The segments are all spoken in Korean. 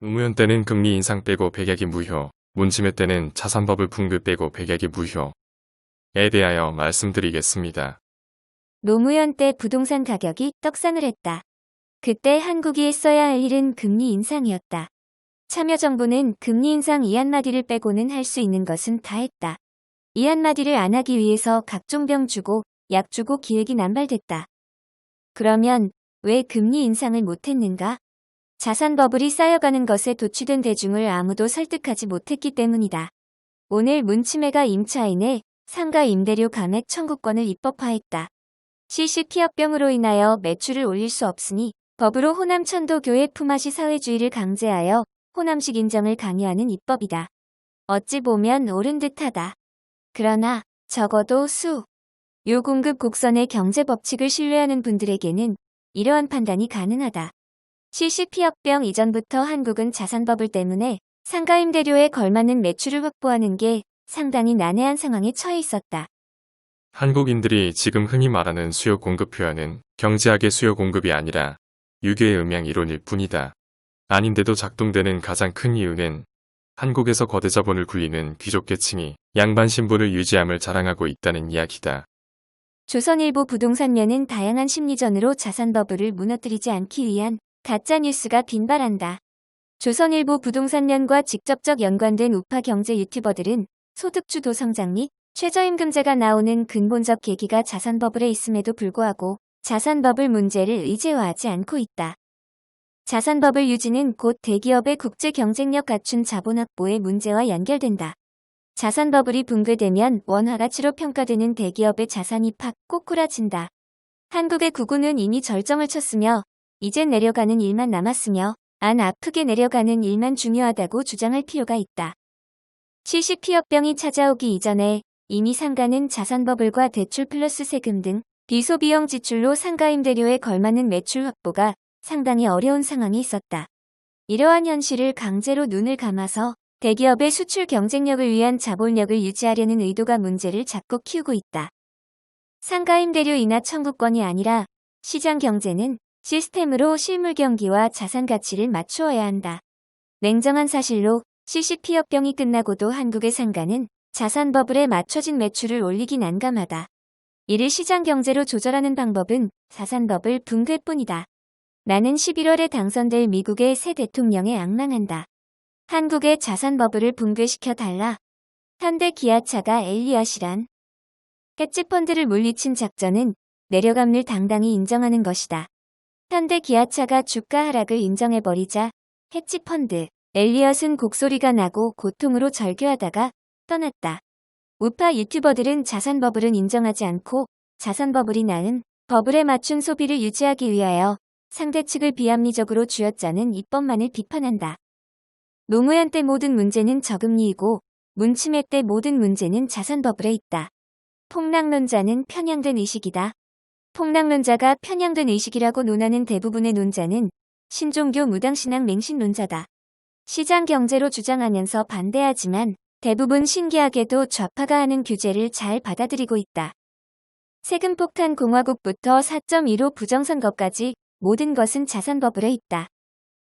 노무현 때는 금리 인상 빼고 백약이 무효, 문침회 때는 자산버블 붕괴 빼고 백약이 무효에 대하여 말씀드리겠습니다. 노무현 때 부동산 가격이 떡상을 했다. 그때 한국이 했어야 할 일은 금리 인상이었다. 참여정부는 금리 인상 이 한마디를 빼고는 할 수 있는 것은 다 했다. 이 한마디를 안 하기 위해서 각종 병 주고 약 주고 기획이 남발됐다. 그러면 왜 금리 인상을 못했는가? 자산 버블이 쌓여가는 것에 도취된 대중을 아무도 설득하지 못했기 때문이다. 오늘 문침회가 임차인의 상가 임대료 감액 청구권을 입법화했다. 시식 피업병으로 인하여 매출을 올릴 수 없으니 법으로 호남 천도교회 품앗이 사회주의를 강제하여 호남식 인정을 강요하는 입법이다. 어찌 보면 옳은 듯하다. 그러나 적어도 요 공급 곡선의 경제 법칙을 신뢰하는 분들에게는 이러한 판단이 가능하다. 시시피업병 이전부터 한국은 자산버블 때문에 상가임대료에 걸맞는 매출을 확보하는 게 상당히 난해한 상황에 처해 있었다. 한국인들이 지금 흔히 말하는 수요 공급 표현은 경제학의 수요 공급이 아니라 유교의 음양 이론일 뿐이다. 아닌데도 작동되는 가장 큰 이유는 한국에서 거대 자본을 굴리는 귀족계층이 양반 신분을 유지함을 자랑하고 있다는 이야기다. 조선일보 부동산면은 다양한 심리전으로 자산버블을 무너뜨리지 않기 위한 가짜뉴스가 빈발한다. 조선일보 부동산면과 직접적 연관된 우파 경제 유튜버들은 소득주도 성장 및 최저임금제가 나오는 근본적 계기가 자산버블에 있음에도 불구하고 자산버블 문제를 의제화하지 않고 있다. 자산버블 유지는 곧 대기업의 국제 경쟁력 갖춘 자본 확보의 문제와 연결된다. 자산버블이 붕괴되면 원화가치로 평가되는 대기업의 자산이 팍 꼬꾸라진다. 한국의 구구는 이미 절정을 쳤으며 이젠 내려가는 일만 남았으며 안 아프게 내려가는 일만 중요하다고 주장할 필요가 있다. 시시피업병이 찾아오기 이전에 이미 상가는 자산버블과 대출 플러스 세금 등 비소비용 지출로 상가임대료에 걸맞는 매출 확보가 상당히 어려운 상황이 있었다. 이러한 현실을 강제로 눈을 감아서 대기업의 수출 경쟁력을 위한 자본력을 유지하려는 의도가 문제를 자꾸 키우고 있다. 상가임대료 인하 청구권이 아니라 시장 경제는 시스템으로 실물 경기와 자산 가치를 맞추어야 한다. 냉정한 사실로 시시피업병이 끝나고도 한국의 상가는 자산 버블에 맞춰진 매출을 올리기 난감하다. 이를 시장 경제로 조절하는 방법은 자산 버블 붕괴뿐이다. 나는 11월에 당선될 미국의 새 대통령에 앙망한다. 한국의 자산 버블을 붕괴시켜 달라. 현대 기아차가 엘리엇이란 헤지펀드를 물리친 작전은 내려감을 당당히 인정하는 것이다. 현대 기아차가 주가 하락을 인정해버리자 헤지펀드 엘리엇은 곡소리가 나고 고통으로 절규하다가 떠났다. 우파 유튜버들은 자산 버블은 인정하지 않고 자산 버블이 낳은 버블에 맞춘 소비를 유지하기 위하여 상대 측을 비합리적으로 쥐어짜는 입법만을 비판한다. 노무현 때 모든 문제는 저금리이고 문침회 때 모든 문제는 자산 버블에 있다. 폭락론자는 편향된 의식이다. 폭락론자가 편향된 의식이라고 논하는 대부분의 논자는 신종교 무당신앙 맹신론자다. 시장 경제로 주장하면서 반대하지만 대부분 신기하게도 좌파가 하는 규제를 잘 받아들이고 있다. 세금 폭탄 공화국부터 4.15 부정선거까지 모든 것은 자산 버블에 있다.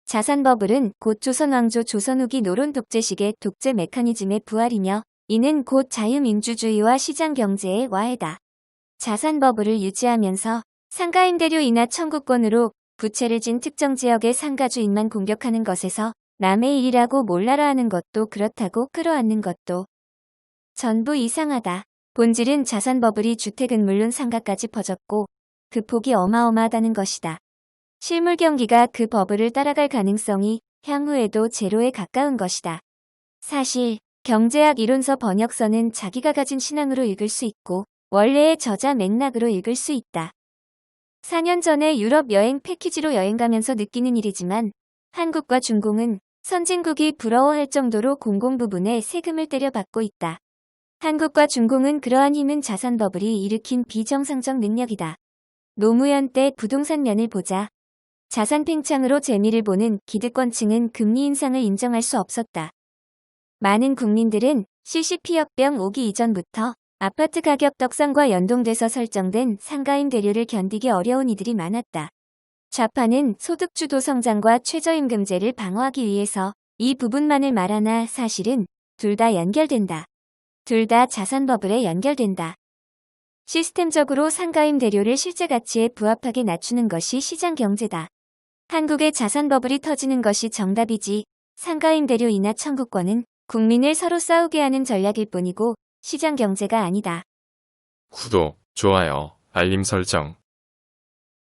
자산 버블은 곧 조선 왕조 조선 후기 노론 독재식의 독재 메커니즘의 부활이며 이는 곧 자유민주주의와 시장 경제의 와해다. 자산 버블을 유지하면서 상가임대료 인하 청구권으로 부채를 진 특정 지역의 상가주인만 공격하는 것에서 남의 일이라고 몰라라 하는 것도 그렇다고 끌어안는 것도 전부 이상하다. 본질은 자산 버블이 주택은 물론 상가까지 퍼졌고 그 폭이 어마어마하다는 것이다. 실물 경기가 그 버블을 따라갈 가능성이 향후에도 제로에 가까운 것이다. 사실 경제학 이론서 번역서는 자기가 가진 신앙으로 읽을 수 있고 원래의 저자 맥락으로 읽을 수 있다. 4년 전에 유럽 여행 패키지로 여행 가면서 느끼는 일이지만 한국과 중공은 선진국이 부러워할 정도로 공공 부분에 세금을 때려받고 있다. 한국과 중공은 그러한 힘은 자산 버블이 일으킨 비정상적 능력이다. 노무현 때 부동산면을 보자. 자산 팽창으로 재미를 보는 기득권층은 금리 인상을 인정할 수 없었다. 많은 국민들은 시시피업병 오기 이전부터 아파트 가격 떡상과 연동돼서 설정된 상가임대료를 견디기 어려운 이들이 많았다. 좌파는 소득주도 성장과 최저임금제를 방어하기 위해서 이 부분만을 말하나 사실은 둘 다 연결된다. 둘 다 자산버블에 연결된다. 시스템적으로 상가임대료를 실제 가치에 부합하게 낮추는 것이 시장경제다. 한국의 자산버블이 터지는 것이 정답이지 상가임대료 인하 청구권은 국민을 서로 싸우게 하는 전략일 뿐이고 시장경제가 아니다. 구독, 좋아요, 알림 설정